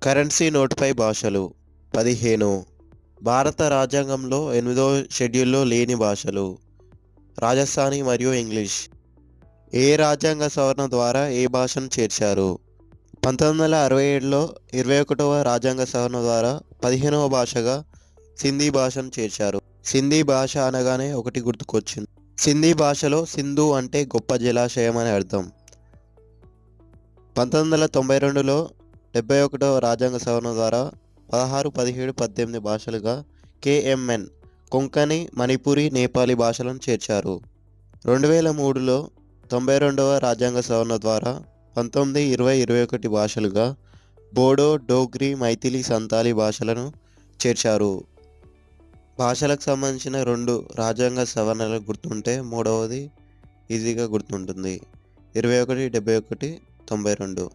Currency నోటుపై భాషలు 15. భారత రాజ్యాంగంలో 8వ షెడ్యూల్లో లేని భాషలు రాజస్థానీ మరియు ఇంగ్లీష్. ఏ రాజ్యాంగ సవరణ ద్వారా ఏ భాషను చేర్చారు? 1967లో 21వ రాజ్యాంగ సవరణ ద్వారా 15వ భాషగా సింధీ భాషను చేర్చారు. సింధీ భాష అనగానే ఒకటి గుర్తుకొచ్చింది. సింధీ భాషలో సింధు అంటే గొప్ప జలాశయం అని అర్థం. 1992లో 71వ రాజ్యాంగ సవరణ ద్వారా 16, 17, 18 భాషలుగా KMN కొంకణి, మణిపురి, నేపాలీ భాషలను చేర్చారు. 2003లో 92వ రాజ్యాంగ సవరణ ద్వారా 19, 20, 21 భాషలుగా బోడో, డోగ్రీ, మైథిలి, సంతాలీ భాషలను చేర్చారు. భాషలకు సంబంధించిన 2 రాజ్యాంగ సవరణలు గుర్తుంటే మూడవది ఈజీగా గుర్తుంటుంది. 21, 71, 92.